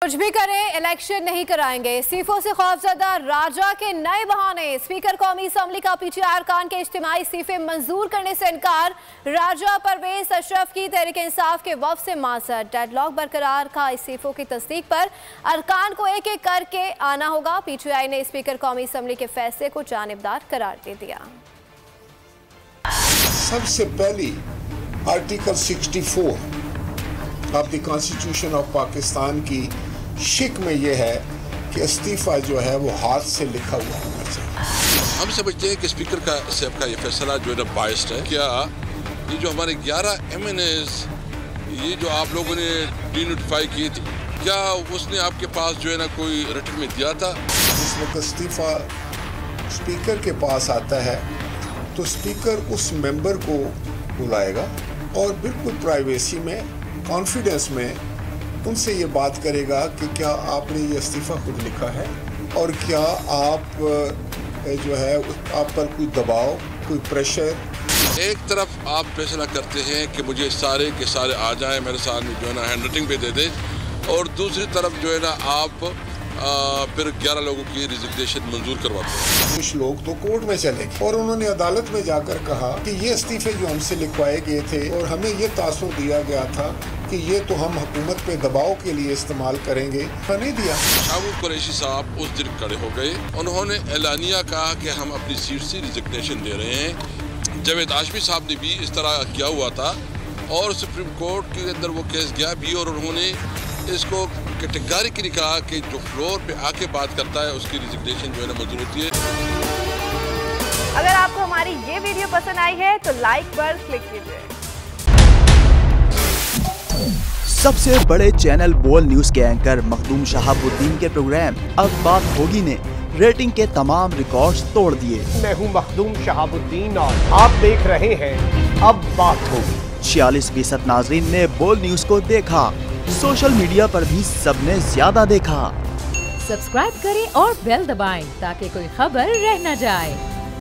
कुछ भी करें इलेक्शन नहीं कराएंगे। इस्तीफों से खौफजदा राजा के नए बहाने। स्पीकर कौमी असम्बली का पीटीआई अरकान के इज्तिमाई इस्तीफे मंजूर करने से इनकार। राजा परवेज अशरफ की तहरीक इंसाफ के वफ़द से माजरत। डेडलॉक बरकरार का इस्तीफों की तस्दीक पर अरकान को एक एक करके आना होगा। पीटीआई ने स्पीकर कौमी असम्बली के फैसले को जानिबदार करार दे दिया। सबसे पहली article 64 of the constitution of Pakistan की शिक में यह है कि इस्तीफा जो है वो हाथ से लिखा हुआ होना चाहिए। हम समझते हैं कि स्पीकर का साहब का ये फैसला जो है ना बाइस्ड है। क्या ये जो हमारे 11 MNAs ये जो आप लोगों ने डीनोटिफाई की थी, क्या उसने आपके पास जो है ना कोई रिटर्न में दिया था? जिस वक्त इस्तीफा स्पीकर के पास आता है तो स्पीकर उस मेंबर को बुलाएगा और बिल्कुल प्राइवेसी में, कॉन्फिडेंस में उनसे ये बात करेगा कि क्या आपने ये इस्तीफ़ा खुद लिखा है और क्या आप जो है आप पर कोई दबाव, कोई प्रेशर। एक तरफ आप फैसला करते हैं कि मुझे सारे के सारे आ जाएं, मेरे साथ में जो है ना हैंड राइटिंग पे दे दें, और दूसरी तरफ जो है ना आप फिर 11 लोगों की रिजिग्नेशन मंजूर करवाते हैं। कुछ लोग तो कोर्ट में चले गए और उन्होंने अदालत में जाकर कहा कि ये इस्तीफे जो हमसे लिखवाए गए थे और हमें ये तासुर दिया गया था कि ये तो हम हुकूमत पे दबाव के लिए इस्तेमाल करेंगे, नहीं दिया। शाहबूब कुरैशी साहब उस दिन खड़े हो गए, उन्होंने एलानिया कहा कि हम अपनी सीट से रिजिग्नेशन दे रहे हैं। जावेद हाशमी साहब ने भी इस तरह किया हुआ था और सुप्रीम कोर्ट के अंदर वो केस गया भी और उन्होंने इसको कैटेगरिकली कहा कि जो फ्लोर पे आके बात करता है उसकी रिजिग्नेशन जो है ना मंजूर होती है। अगर आपको हमारी ये वीडियो पसंद आई है तो लाइक पर क्लिक कीजिए। सबसे बड़े चैनल बोल न्यूज के एंकर मखदूम शहाबुद्दीन के प्रोग्राम अब बात होगी ने रेटिंग के तमाम रिकॉर्ड्स तोड़ दिए। मैं हूं मखदूम शहाबुद्दीन और आप देख रहे हैं अब बात होगी। 46% नाजरीन ने बोल न्यूज को देखा। सोशल मीडिया पर भी सबने ज्यादा देखा। सब्सक्राइब करें और बेल दबाएं ताकि कोई खबर रह न जाए।